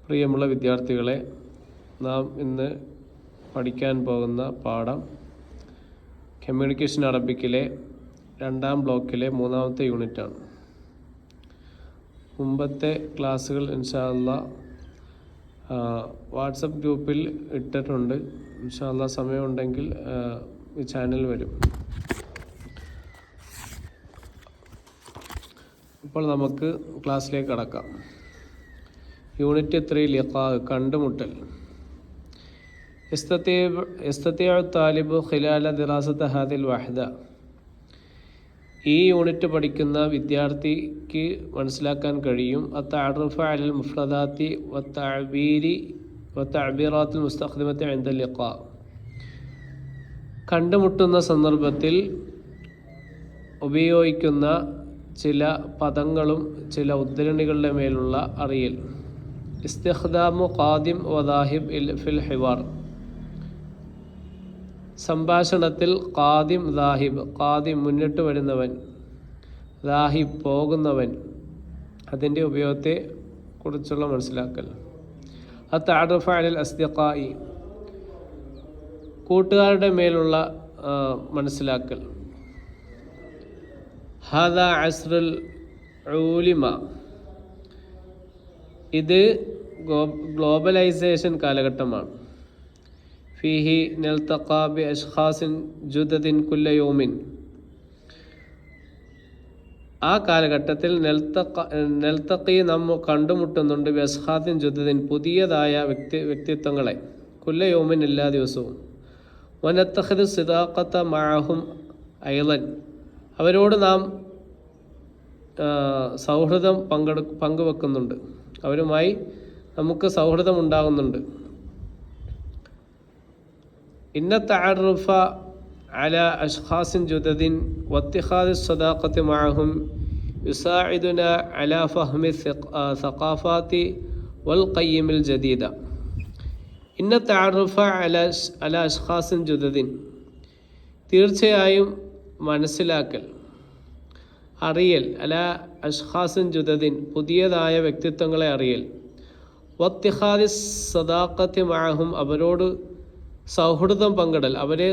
പ്രിയമുള്ള വിദ്യാർത്ഥികളെ, നാം ഇന്ന് പഠിക്കാൻ പോകുന്ന പാഠം കമ്മ്യൂണിക്കേഷൻ അറബിക്കിലെ 2ാം ബ്ലോക്കിലെ 3ാമത്തെ യൂണിറ്റാണ്. മുമ്പത്തെ ക്ലാസ്സുകൾ ഇൻഷാ അല്ലാഹ് വാട്സപ്പ് ഗ്രൂപ്പിൽ ഇട്ടിട്ടുണ്ട്. ഇൻഷാ അല്ലാഹ് സമയമുണ്ടെങ്കിൽ ഈ ചാനൽ വരും. ഇപ്പോൾ നമുക്ക് ക്ലാസ്സിലേക്ക് കടക്കാം. യൂണിറ്റ് 3 ലിഖാ, കണ്ടുമുട്ടൽ. يستطيع الطالب خلال دراسة هذه الوحدة. ഈ യൂണിറ്റ് പഠിക്കുന്ന വിദ്യാർത്ഥിക്ക് മനസ്സിലാക്കാൻ കഴിയും التعرف على المفردات والتعبيرات المستخدمة عند اللقاء. കണ്ടുമുട്ടുന്ന സന്ദർഭത്തിൽ ഉപയോഗിക്കുന്ന ചില പദങ്ങളും ചില ഉദ്ധരണികളുടെ മേലുള്ള അറിയൽ. ഇസ്തിഖ്ദാമു ഖാദിം വദാഹിബ് ഫിൽ ഹിവാർ. സംഭാഷണത്തിൽ ഖാദിം ദാഹിബ്, ഖാദിം മുന്നിട്ട് വരുന്നവൻ, ദാഹിബ് പോകുന്നവൻ, അതിൻ്റെ ഉപയോഗത്തെ കുറിച്ചുള്ള മനസ്സിലാക്കൽ. അത്തഅറുഫ അലൽ അസ്ദിഖാഇ, കൂട്ടുകാരുടെ മേലുള്ള മനസ്സിലാക്കൽ. ഹാദാ അസ്റുൽ ഉലിമ, ഇത് ഗ്ലോബലൈസേഷൻ കാലഘട്ടമാണ്. ഫീഹി നൽതഖാ ബി അഷ്ഖാസിൻ ജുദദിൻ കുല്ല യൗമിൻ. ആ കാലഘട്ടത്തിൽ നെൽത്തഖി നമ്മ കണ്ടുമുട്ടുന്നുണ്ട് ബി അഷ്ഖാസിൻ ജുദദിൻ, പുതിയതായ വ്യക്തിത്വങ്ങളെ, കുല്ല യൗമിൻ, എല്ലാ ദിവസവും. വനത്തഖദു സിദാഖത മഅഹും അയ്ളൻ, അവരോട് നാം സൗഹൃദം പങ്കുവെക്കുന്നുണ്ട്, അവരുമായി നമുക്ക് സൗഹൃദം ഉണ്ടാകുന്നുണ്ട്. ഇന്ന തഅറുഫ അല അഷ്ഖാസിൻ ജുദദിൻ വത്തിഖാദി സദാഖത്തി മഅഹും യുസാഇദുന അല ഫഹ്മി സഖാഫാത്തി വൽ ഖയ്യിമിൽ ജദീദ. ഇന്ന തഅറുഫ അല അഷ്ഖാസിൻ ജുദദിൻ, തീർച്ചയായും മനസ്സിലാക്കൽ, അറിയൽ, അല അഷ്ഖാസിൻ ജുദദിൻ, പുതിയതായ വ്യക്തിത്വങ്ങളെ അറിയൽ. വത്തിഖാദി സദാഖത്തി മഅഹും, അവരോട് സൗഹൃദം പങ്കിടൽ, അവരെ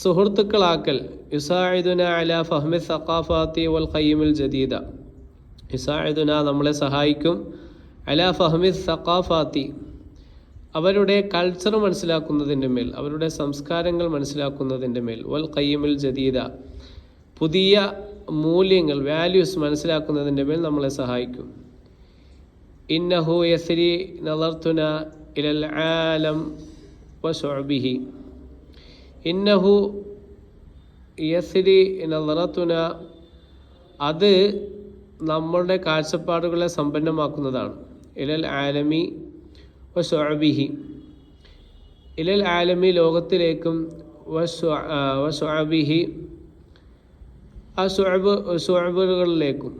സുഹൃത്തുക്കളാക്കൽ. യുസാഇദുന അല ഫഹ്മി സഖാഫാത്തി വൽ ഖയ്യിമിൽ ജദീദ. യുസാഇദുന, നമ്മളെ സഹായിക്കും, അല ഫഹ്മി സഖാഫാത്തി, അവരുടെ കൾച്ചർ മനസ്സിലാക്കുന്നതിൻ്റെ മേൽ, അവരുടെ സംസ്കാരങ്ങൾ മനസ്സിലാക്കുന്നതിൻ്റെ മേൽ. വൽ ഖയ്യിമിൽ ജദീദ, പുതിയ മൂല്യങ്ങൾ, വാല്യൂസ് മനസ്സിലാക്കുന്നതിൻ്റെ മേൽ നമ്മളെ സഹായിക്കും. ഇന്നഹു യസ്രി നളർത്തുന ഇലൽ ആലം വശുഅബിഹി. ഇന്നഹു യസ്രി നളറത്തുന, അത് നമ്മളുടെ കാഴ്ചപ്പാടുകളെ സമ്പന്നമാക്കുന്നതാണ്. ഇലൽ ആലമി വശുഅബിഹി, ഇലൽ ആലമി, ലോകത്തിലേക്കും, വശുഅബിഹി, ആ ശുഅബുകളിലേക്കും.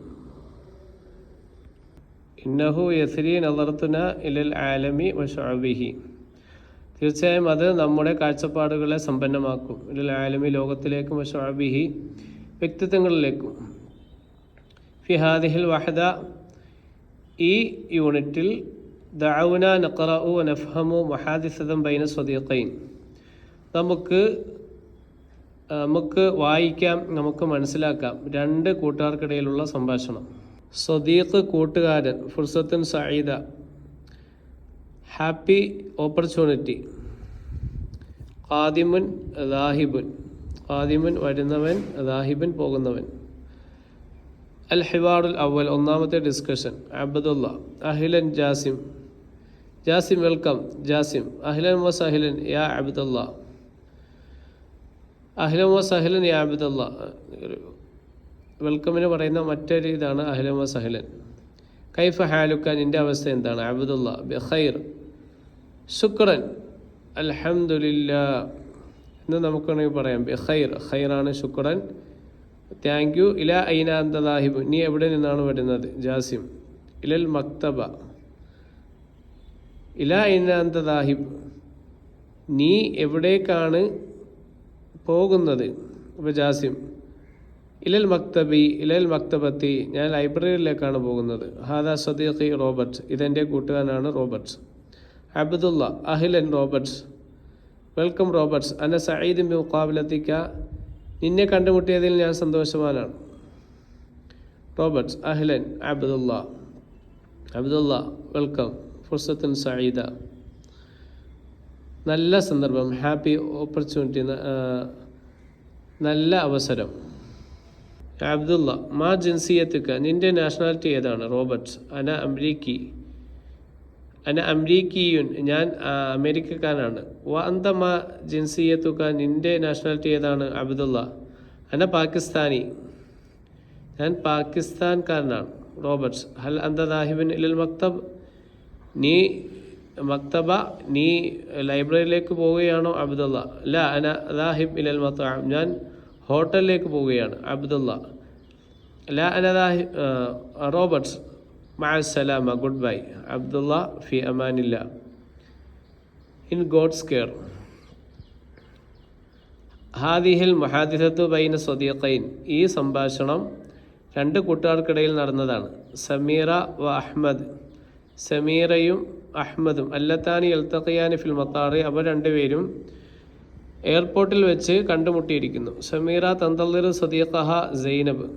ഇന്നഹു യസ്രി നളർത്തുന ഇലൽ ആലമി വശുഅബിഹി, തീർച്ചയായും അത് നമ്മുടെ കാഴ്ചപ്പാടുകളെ സമ്പന്നമാക്കും. ഇലൽ ആലമി, ലോകത്തിലേക്കും, വശുഅബിഹി, വ്യക്തിത്വങ്ങളിലേക്കും. ഫി ഹാദിഹിൽ വഹദ, ഈ യൂണിറ്റിൽ ദഅൗന നഖറഉ വനഫ്ഹമു മുഹാദിസതൻ ബൈന സ്വദീഖൈൻ, നമുക്ക് വായിക്കാം, നമുക്ക് മനസ്സിലാക്കാം, 2 കൂട്ടുകാർക്കിടയിലുള്ള സംഭാഷണം. സ്വദീഖ്, കൂട്ടുകാരൻ. ഫുർസത്തുൻ സഈദ, ഹാപ്പി ഓപ്പർച്യൂണിറ്റി. ഖാദിമുൻ ദാഹിബുൻ, ഖാദിമുൻ വരുന്നവൻ, ദാഹിബുൻ പോകുന്നവൻ. അൽ ഹിവാറുൽ അവൽ, ഒന്നാമത്തെ ഡിസ്കഷൻ. അബ്ദുള്ള, അഹ്ലൻ ജാസിം, ജാസിം വെൽക്കം, ജാസിം. അഹ്ലൻ വസഹ്ലൻ യാ അബ്ദുള്ള, അഹ്ലൻ വസഹ്ലൻ യാ അബ്ദുള്ള, വെൽക്കമിന് പറയുന്ന മറ്റൊരു ഇതാണ് അഹ്ലൻ വസഹ്ലൻ. കൈഫ ഹാലുക, നിൻ്റെ അവസ്ഥ എന്താണ്? അബ്ദുള്ള, ബിഖൈർ. ശുക്രൻ, അൽഹംദുലില്ലാ എന്ന് നമുക്ക് വേണമെങ്കിൽ പറയാം. ബിഖൈർ, ഖൈറാണ്, ശുക്രൻ, താങ്ക് യു. ഇല ഐന അന്ത ദാഹിബ്, നീ എവിടെ നിന്നാണ് വരുന്നത്? ജാസിം. ഇലൽ മക്തബ, ഇല ഐന അന്ത ദാഹിബ്, നീ എവിടേക്കാണ് പോകുന്നത്? അപ്പോൾ ജാസിം, ഇലൽ മക്തബത്തി ഞാൻ ലൈബ്രറിയിലേക്കാണ് പോകുന്നത്. ഹാദാ സദീഖി റോബർട്ട് ഇതെൻ്റെ കൂട്ടുകാരനാണ് റോബർട്ട്. അബ്ദുള്ള അഹ്ലൻ റോബർട്ട്സ് വെൽക്കം റോബർട്ട്സ്. അന സഈദ് ബി മുഖാബലത്തിക്ക നിന്നെ കണ്ടുമുട്ടിയതിൽ ഞാൻ സന്തോഷവാനാണ്. റോബർട്ട്സ് അഹ്ലൻ അബ്ദുള്ള വെൽക്കം. ഫുർസത്തുൻ സഈദ നല്ല സന്ദർഭം, ഹാപ്പി ഓപ്പർച്യൂണിറ്റി, നല്ല അവസരം. അബ്ദുള്ള മാ ജിൻസിയത്തുക നിന്റെ നാഷണാലിറ്റി ഏതാണ്? റോബർട്ട്സ് അന അംരീക്കിയുൻ ഞാൻ അമേരിക്കക്കാരനാണ്. വ അന്ത മാ ജിൻസിയത്തുക നിന്റെ നാഷണാലിറ്റി ഏതാണ്? അബ്ദുള്ള അന പാകിസ്ഥാനി ഞാൻ പാകിസ്ഥാൻകാരനാണ്. റോബർട്ട്സ് ഹൽ അന്ത ദാഹിബിൻ ഇലൽ മക്തബ് നീ ലൈബ്രറിയിലേക്ക് പോവുകയാണോ? അബ്ദുള്ള ല അന ദാഹിബ് ഇലൽ മത്അം ഞാൻ ഹോട്ടലിലേക്ക് പോവുകയാണ്. അബ്ദുള്ള ല അന ദാഹിബ്. റോബർട്ട്സ് മഅസ്സലാമ ഗുഡ് ബൈ. അബ്ദുള്ള ഫി അമാനില്ല ഇൻ ഗോഡ്സ് കെയർ. ഹാദിഹിൽ മുഹാദിസത്തു ബൈന സ്വദീഖൈൻ ഈ സംഭാഷണം രണ്ട് കൂട്ടുകാർക്കിടയിൽ നടന്നതാണ്. സമീറ വ അഹ്മദ് സമീറയും അഹ്മദും അല്ലത്താനി എൽത്തഖിയാനി ഫിൽ മത്താറി അവർ രണ്ടുപേരും എയർപോർട്ടിൽ വെച്ച് കണ്ടുമുട്ടിയിരിക്കുന്നു. സമീറ തന്തളിർ സദീഖഹ സൈനബ്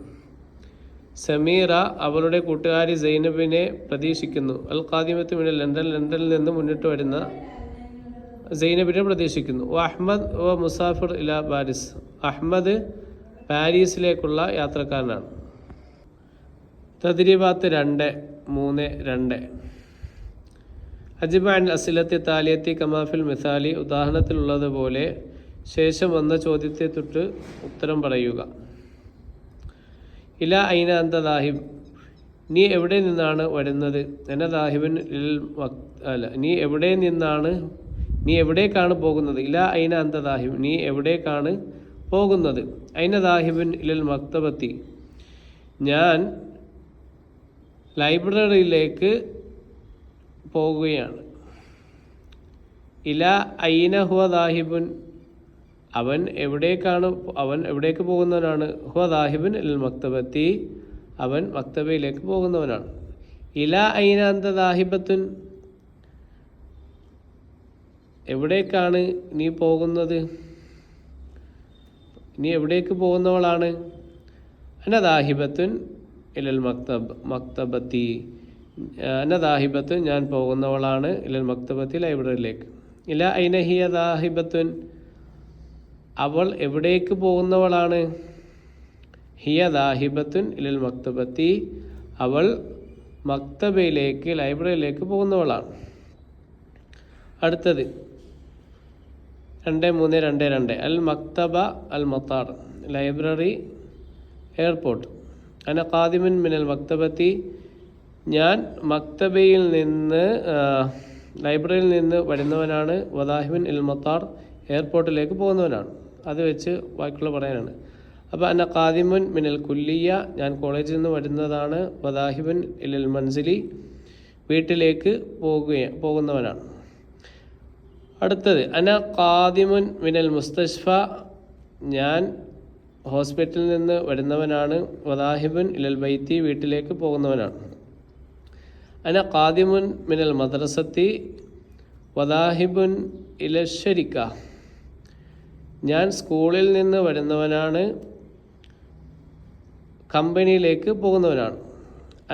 സമീറ അവളുടെ കൂട്ടുകാരി സൈനബിനെ പ്രതീക്ഷിക്കുന്നു. അൽ ഖാദിമത്ത് മിനൽ ലണ്ടനിൽ നിന്ന് മുന്നിട്ട് വരുന്ന സൈനബിനെ പ്രതീക്ഷിക്കുന്നു. അഹ്മദ് വ മുസാഫിർ ഇല പാരീസ് അഹ്മദ് പാരീസിലേക്കുള്ള യാത്രക്കാരനാണ്. തദ്രീബാത്ത് 2-3-2 അജിബ അൻ അസിലത്തി താലിയത്തി കമാഫിൽ മിസാലി ഉദാഹരണത്തിലുള്ളതുപോലെ ശേഷം വന്ന ചോദ്യത്തെ തൊട്ട് ഉത്തരം പറയുക. ഇല ഐന അന്ത ദാഹിബ് നീ എവിടെ നിന്നാണ് വരുന്നത്? എന്ന ദാഹിബിൻ നീ എവിടേക്കാണ് പോകുന്നത്? ഇല ഐന അന്ത ദാഹിബ് നീ എവിടേക്കാണ് പോകുന്നത്? ഐന ദാഹിബിൻ ഇലൽ മക്തബത്തി ഞാൻ ലൈബ്രറിയിലേക്ക് പോകുകയാണ്. ഇല ഐന ഹുവ ദാഹിബുൻ അവൻ എവിടേക്ക് പോകുന്നവനാണ്? ഹുവ ദാഹിബുൻ ഇലൽ മക്തബത്തി അവൻ മക്തബയിലേക്ക് പോകുന്നവനാണ്. ഇല ഐന അന്ത ദാഹിബത്തുൻ എവിടേക്കാണ് നീ പോകുന്നത്? നീ എവിടേക്ക് പോകുന്നവളാണ്? അന ദാഹിബത്തുൻ ഇലൽ മക്തബത്തി അന ദാഹിബത്തുൻ ഞാൻ പോകുന്നവളാണ്. ഇലൽ മക്തബത്തി ലൈബ്രറിയിലേക്ക്. ഇല ഐന ഹിയ ദാഹിബത്തുൻ അവൾ എവിടേക്ക് പോകുന്നവളാണ്? ഹിയ ദാഹിബത്തുൻ ഇലൽ മക്തബത്തി അവൾ മക്തബയിലേക്ക് ലൈബ്രറിയിലേക്ക് പോകുന്നവളാണ്. അടുത്തത് 2-3-2-2 അൽ മക്തബ അൽ മത്താർ ലൈബ്രറി എയർപോർട്ട്. അന ഖാദിമുൻ മിനൽ മക്തബത്തി ഞാൻ മക്തബയിൽ നിന്ന് ലൈബ്രറിയിൽ നിന്ന് വരുന്നവനാണ്. വദാഹിബിൻ ഇൽ മത്താർ എയർപോർട്ടിലേക്ക് പോകുന്നവനാണ്. അത് വെച്ച് ബാക്കിയുള്ള പറയാനാണ്. അപ്പോൾ അന്ന ഖാദിമുൻ മിനൽ കുല്ലിയ ഞാൻ കോളേജിൽ നിന്ന് വരുന്നതാണ്. വദാഹിബുൻ ഇലൽ മൻസിലി വീട്ടിലേക്ക് പോകുന്നവനാണ്. അടുത്തത് അന ഖാദിമുൻ മിനൽ മുസ്തഷ്ഫ ഞാൻ ഹോസ്പിറ്റലിൽ നിന്ന് വരുന്നവനാണ്. വദാഹിബുൻ ഇലൽ ബൈത്തി വീട്ടിലേക്ക് പോകുന്നവനാണ്. അന ഖാദിമുൻ മിനൽ മദ്രസത്തി വദാഹിബുൻ ഇലൽ ശരിക്ക ഞാൻ സ്കൂളിൽ നിന്ന് വരുന്നവനാണ്. കമ്പനിയിലേക്ക് പോകുന്നവനാണ്.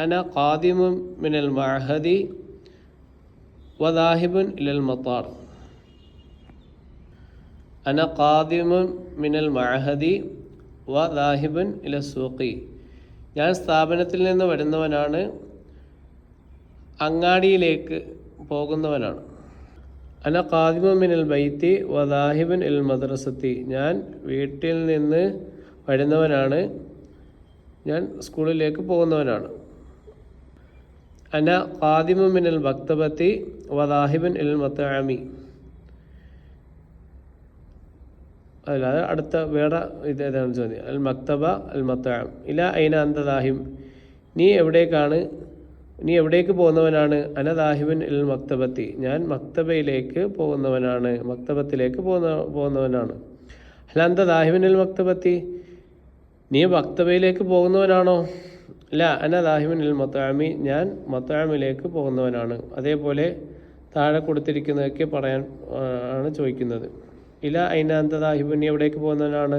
അന ഖാദിമുൻ മിനൽ മഅഹദി വദാഹിബുൻ ഇലൽ മത്താർ അന ഖാദിമുൻ മിനൽ മഅഹദി വദാഹിബുൻ ഇല സൂഖി ഞാൻ സ്ഥാപനത്തിൽ നിന്ന് വരുന്നവനാണ്. അങ്ങാടിയിലേക്ക് പോകുന്നവനാണ്. അന ഖാദിമുൻ മിനൽ ബൈത്തി വദാഹിബുൻ ഇൽ മദ്രസത്തി ഞാൻ വീട്ടിൽ നിന്ന് വരുന്നവനാണ്. ഞാൻ സ്കൂളിലേക്ക് പോകുന്നവനാണ്. അന ഖാദിമുൻ മിനൽ മക്തബത്തി വദാഹിബുൻ ഇൽ മത്അമി അല്ലാതെ അടുത്ത വേറെ ഇതേതാണ് ചോദ്യം. അൽ മക്തബ അൽ മത്അം. ഇല ഐന അന്ത ദാഹിബ് നീ എവിടേക്ക് പോകുന്നവനാണ്? അന ദാഹിബുൻ ഇൽ മക്തബത്തി ഞാൻ മക്തബയിലേക്ക് പോകുന്നവനാണ്. മക്തബത്തിലേക്ക് പോകുന്നവനാണ്. അല്ല അന്ത ദാഹിബുൻ ഇൽ മക്തബത്തി നീ വക്തബയിലേക്ക് പോകുന്നവനാണോ? ഇല്ല, അന ദാഹിബുൻ ഇലൽ മത്അമി, ഞാൻ മത്അമിലേക്ക് പോകുന്നവനാണ്. അതേപോലെ താഴെ കൊടുത്തിരിക്കുന്നതൊക്കെ പറയാൻ ആണ് ചോദിക്കുന്നത്. ഇല ഐന അന്ത ദാഹിബുൻ, നീ എവിടേക്ക് പോകുന്നവനാണ്?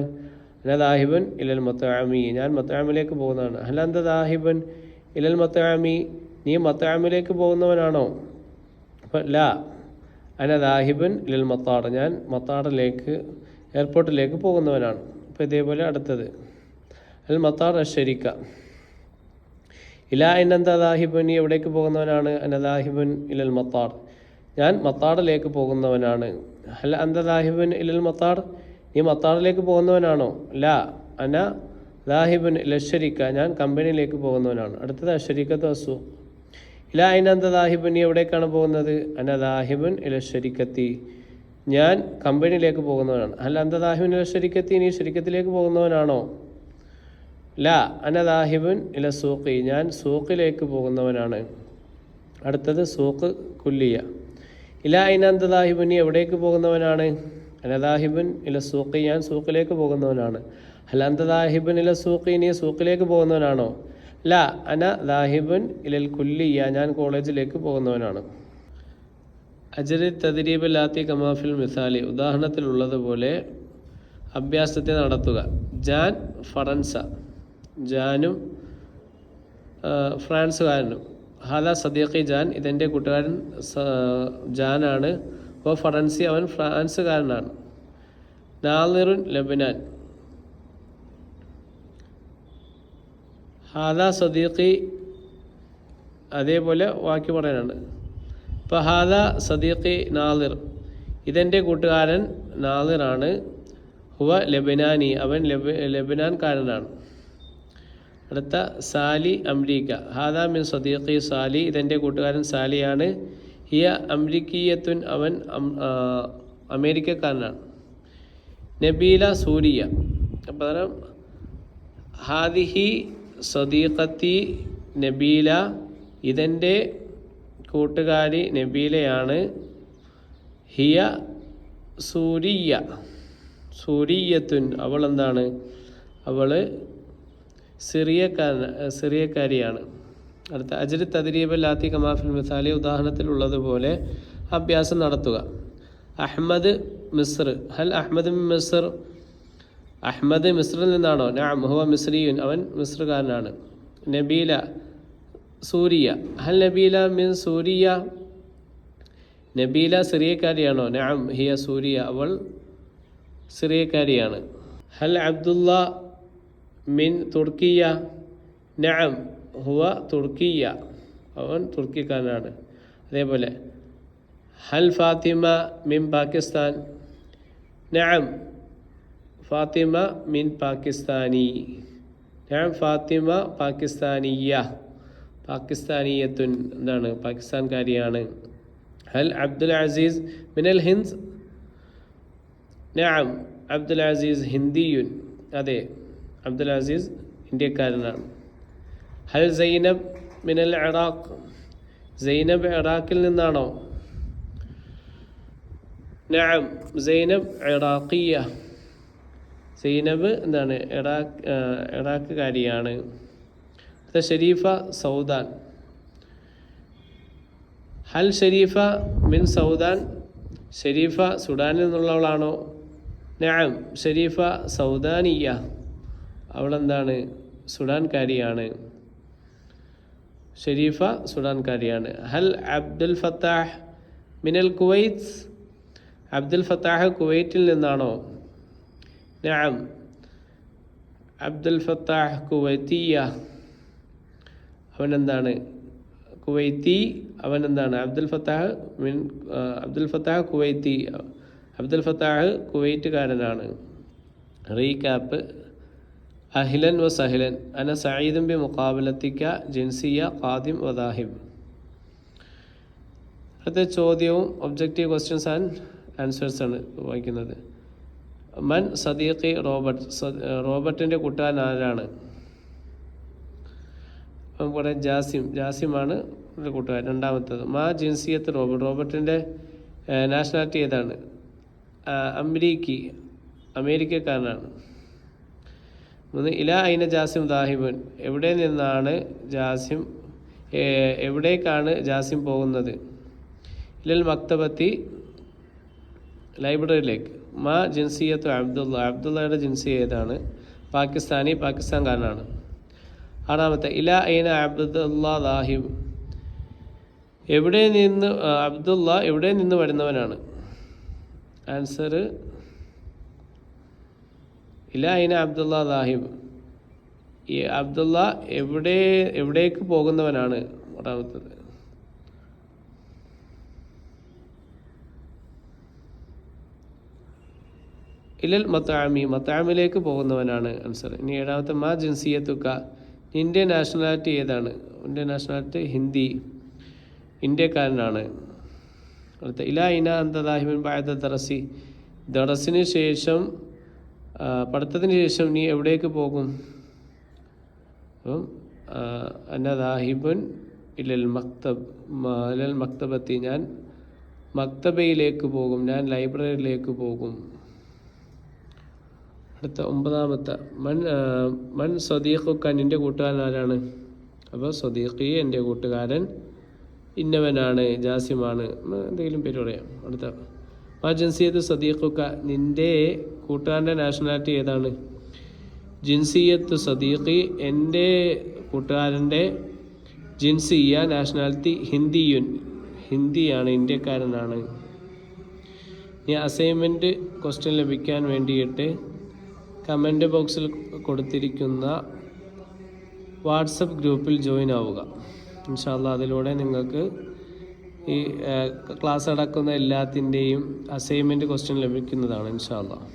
അന ദാഹിബുൻ ഇലൽ മത്അമി, ഞാൻ മത്അമിലേക്ക് പോകുന്നതാണ്. ഹൽ അന്ത ദാഹിബുൻ ഇലൽ മത്അമി, നീ മത്അമിലേക്ക് പോകുന്നവനാണോ? അപ്പോൾ ലാ അന ദാഹിബുൻ ഇലൽ മത്താർ, ഞാൻ മത്താറിലേക്ക് എയർപോർട്ടിലേക്ക് പോകുന്നവനാണ്. അപ്പോൾ ഇതേപോലെ അടുത്തത് അൽ മത്താർ അശ്ശരിക്ക. ഇലാ അനന്ത ദാഹിബുൻ, നീ എവിടേക്ക് പോകുന്നവനാണ്? അന ദാഹിബുൻ ഇലൽ മത്താർ, ഞാൻ മത്താറിലേക്ക് പോകുന്നവനാണ്. ഹൽ അന്ത ദാഹിബുൻ ഇലൽ മത്താർ, നീ മത്താറിലേക്ക് പോകുന്നവനാണോ? ലാ അന ദാഹിബുൻ ഇല ശരിക്ക, ഞാൻ കമ്പനിയിലേക്ക് പോകുന്നവനാണ്. അടുത്തത് അശ്ശരിക്കത്ത് അസു. ഇലാ അനന്ത ദാഹിബുൻ, നീ എവിടേക്കാണ് പോകുന്നത്? അന ദാഹിബുൻ ഇല ശരിക്കത്തി, ഞാൻ കമ്പനിയിലേക്ക് പോകുന്നവനാണ്. ഹൽ അന്ത ദാഹിബുൻ ഇല ശരിക്കത്തി, നീ ശരിക്കത്തിലേക്ക് പോകുന്നവനാണോ? ലാ അന ദാഹിബുൻ ഇല സൂഖി, ഞാൻ സൂഖിലേക്ക് പോകുന്നവനാണ്. അടുത്തത് സൂഖ് കുല്ലിയ. ഇലാ അനന്ത ദാഹിബുൻ, നീ എവിടേക്ക് പോകുന്നവനാണ്? അന ദാഹിബുൻ ഇല സൂഖി, ഞാൻ സൂഖിലേക്ക് പോകുന്നവനാണ്. ഹൽ അന്ത ദാഹിബുൻ ഇല സൂഖി, നീ സൂഖിലേക്ക് പോകുന്നവനാണോ? ലാ അന ദാഹിബുൻ ഇലൽ കുല്ലിയ, ഞാൻ കോളേജിലേക്ക് പോകുന്നവനാണ്. അജ്രി തദ്രീബ് ലാത്തി കമാഫിൽ മിസാലി, ഉദാഹരണത്തിലുള്ളതുപോലെ അഭ്യാസത്തെ നടത്തുക. ജാൻ ഫറൻസ, ജാനും ഫ്രാൻസുകാരനും. ഹാദ സദീഖി ജാൻ, ഇതെൻ്റെ കൂട്ടുകാരൻ ജാനാണ്. ഓ ഫറൻസി, അവൻ ഫ്രാൻസുകാരനാണ്. നാളിറുൻ ലബനാൻ, ഹാദ സദീഖി, അതേപോലെ വാക്യം പറയാനാണ്. ഇപ്പോൾ ഹാദ സദീഖി നാളിർ, ഇതെൻ്റെ കൂട്ടുകാരൻ നാളിറാണ്. ഹുവ ലബനാനി, അവൻ ലബനാൻകാരനാണ്. അടുത്ത സാലി അംരീക്ക. ഹാദ മിൻ സദീഖി സാലി, ഇതെൻ്റെ കൂട്ടുകാരൻ സാലിയാണ്. ഹിയ അംരിക്കിയത്തുൻ, അവൻ അമേരിക്കക്കാരനാണ്. നബീല സൂരിയ. അപ്പം ഹാദിഹി സദീഖത്തി നബീല, ഇതെൻ്റെ കൂട്ടുകാരി നബീലയാണ്. ഹിയ സൂരിയ, സൂരിയത്തുൻ, അവൾ എന്താണ്? അവൾ സിറിയക്കാരിയാണ്. അടുത്ത അജ്രി തദ്രീബ് ലാത്തി കമാഫിൽ മിസാലി, ഉദാഹരണത്തിലുള്ളതുപോലെ അഭ്യാസം നടത്തുക. അഹ്മദ് മിസ്ർ. ഹൽ അഹ്മദ് മിൻ മിസ്ർ, അഹ്മദ് മിസ്രിൽ നിന്നാണോ? നഅം ഹുവ മിസ്രിയുൻ, അവൻ മിസ്റുകാരനാണ്. നബീല സൂരിയ. ഹൽ നബീല മിൻ സൂരിയ, നബീല സിറിയക്കാരിയാണോ? നഅം ഹിയ സൂരിയ, അവൾ സിറിയക്കാരിയാണ്. ഹൽ അബ്ദുള്ള മിൻ തുർക്കിയ, നഅം ഹുവ തുർക്കിയ, അവൻ തുർക്കിക്കാരനാണ്. അതേപോലെ ഹൽ ഫാത്തിമ മിൻ പാകിസ്ഥാൻ, നഅം ഫാത്തിമ മിൻ പാകിസ്ഥാനി, നഅം ഫാത്തിമ പാകിസ്ഥാനിയ, പാകിസ്ഥാനിയത്തുൻ, എന്താണ്? പാകിസ്ഥാൻകാരിയാണ്. ഹൽ അബ്ദുൽ അസീസ് മിനൽ ഹിന്ദ്, നഅം അബ്ദുൽ അസീസ് ഹിന്ദിയുൻ, അതെ അബ്ദുൽ അസീസ് ഇന്ത്യക്കാരനാണ്. ഹൽ സൈനബ് മിനൽ ഇറാഖ്, സൈനബ് ഇറാഖിൽ നിന്നാണോ? നഅം സൈനബ് ഇറാഖിയ, സൈനബ് എന്താണ്? ഇറാഖുകാരിയാണ്. ഷരീഫ സൗദാൻ. ഹൽ ഷരീഫ മിൻ സൗദാൻ, ഷരീഫ സുഡാനിൽ നിന്നുള്ളവളാണോ? നഅം ഷരീഫ സൗദാനിയ, അവളെന്താണ്? സുഡാൻകാരിയാണ്. ഷരീഫ സുഡാൻകാരിയാണ്. ഹൽ അബ്ദുൽ ഫത്താഹ് മിനൽ കുവൈത്ത്, അബ്ദുൽ ഫത്താഹ് കുവൈറ്റിൽ നിന്നാണോ? നഅം അബ്ദുൽ ഫത്താഹ് കുവൈത്തിയ, അവനെന്താണ്? കുവൈത്തി, അവനെന്താണ്? അബ്ദുൽ ഫത്താഹ് കുവൈത്തി, അബ്ദുൽ ഫത്താഹ് കുവൈറ്റുകാരനാണ്. റീകാപ്പ്. അഹ്ലൻ വ സഹ്ലൻ, അന സഈദും ബി മുഖാബലത്തിക്ക ജിൻസിയ ഖാദിം വ ദാഹിബ്. അടുത്ത ചോദ്യവും ഒബ്ജക്റ്റീവ് ക്വസ്റ്റ്യൻസ് ആൻഡ് ആൻസേഴ്സ് ആണ് വായിക്കുന്നത്. മൻ സദീഖി റോബർട്ട്, റോബർട്ടിൻ്റെ കൂട്ടുകാരൻ ആരാണ്? ഇവിടെ ജാസിമാണ് കൂട്ടുകാരൻ. രണ്ടാമത്തത് മാ ജിൻസിയത്ത് റോബർട്ട്, റോബർട്ടിൻ്റെ നാഷണാലിറ്റി ഏതാണ്? അമേരിക്കക്കാരനാണ്. ഒന്ന് ഇലാ ഐന ജാസിം ദാഹിബുൻ, എവിടെ നിന്നാണ് ജാസിം, എവിടേക്കാണ് ജാസിം പോകുന്നത്? ഇലൽ മക്തബത്തി, ലൈബ്രറിയിലേക്ക്. മാ ജിൻസിയത്തു അബ്ദുള്ള, അബ്ദുള്ളയുടെ ജിൻസി ഏതാണ്? പാകിസ്ഥാനി, പാകിസ്ഥാൻകാരനാണ്. ആറാമത്തെ ഇലാ ഐന അബ്ദുള്ള ദാഹിബ്, എവിടെ നിന്ന് അബ്ദുള്ള എവിടെ നിന്ന് വരുന്നവനാണ്? ആൻസർ ഇലാ ഐന അബ്ദുള്ള ദാഹിബ്, ഈ അബ്ദുള്ള എവിടേക്ക് പോകുന്നവനാണ്? മൂന്നാമത്തത് ഇലൽ മത്താമി, മത്താമിലേക്ക് പോകുന്നവനാണ് ആൻസർ. ഇനി ഏഴാമത്തെ മാ ജിൻസിയത്തുക്ക, നിന്റെ നാഷണാലിറ്റി ഏതാണ്? നിന്റെ നാഷണാലിറ്റി ഹിന്ദി, ഇന്ത്യക്കാരനാണ്. അടുത്ത ഇലാ ഇന അന്ത ദാഹിബുൻ ബഅദ ദറസി, ദറസിന് ശേഷം പഠിത്തത്തിന് ശേഷം നീ എവിടേക്ക് പോകും? അപ്പം അന്ന ദാഹിബുൻ ഇലൽ മക്തബത്തി, ഞാൻ മക്തബയിലേക്ക് പോകും, ഞാൻ ലൈബ്രറിയിലേക്ക് പോകും. അടുത്ത ഒമ്പതാമത്തെ മൻ സദീഖുക്ക, നിൻ്റെ കൂട്ടുകാരൻ ആരാണ്? അപ്പോൾ സദീഖി എൻ്റെ കൂട്ടുകാരൻ ഇന്നവനാണ്, ജാസിമാണ്, എന്തെങ്കിലും പേര് പറയാം. അടുത്ത മാ ജിൻസിയത്ത് സദീഖുക്ക, നിൻ്റെ കൂട്ടുകാരൻ്റെ നാഷണാലിറ്റി ഏതാണ്? ജിൻസിയത്ത് സദീഖി, എൻ്റെ കൂട്ടുകാരൻ്റെ ജിൻസിയ നാഷണാലിറ്റി ഹിന്ദിയുൻ, ഹിന്ദിയാണ്, ഇന്ത്യക്കാരനാണ്. ഇനി അസൈൻമെൻറ്റ് ക്വസ്റ്റ്യൻ ലഭിക്കാൻ വേണ്ടിയിട്ട് കമൻറ്റ് ബോക്സിൽ കൊടുത്തിരിക്കുന്ന വാട്സപ്പ് ഗ്രൂപ്പിൽ ജോയിൻ ആവുക. ഇൻഷാ അല്ലാഹ് അതിലൂടെ നിങ്ങൾക്ക് ഈ ക്ലാസ് അടക്കുന്ന എല്ലാത്തിൻ്റെയും അസൈൻമെൻറ്റ് ക്വസ്റ്റ്യൻ ലഭിക്കുന്നതാണ് ഇൻഷാ അല്ലാഹ്.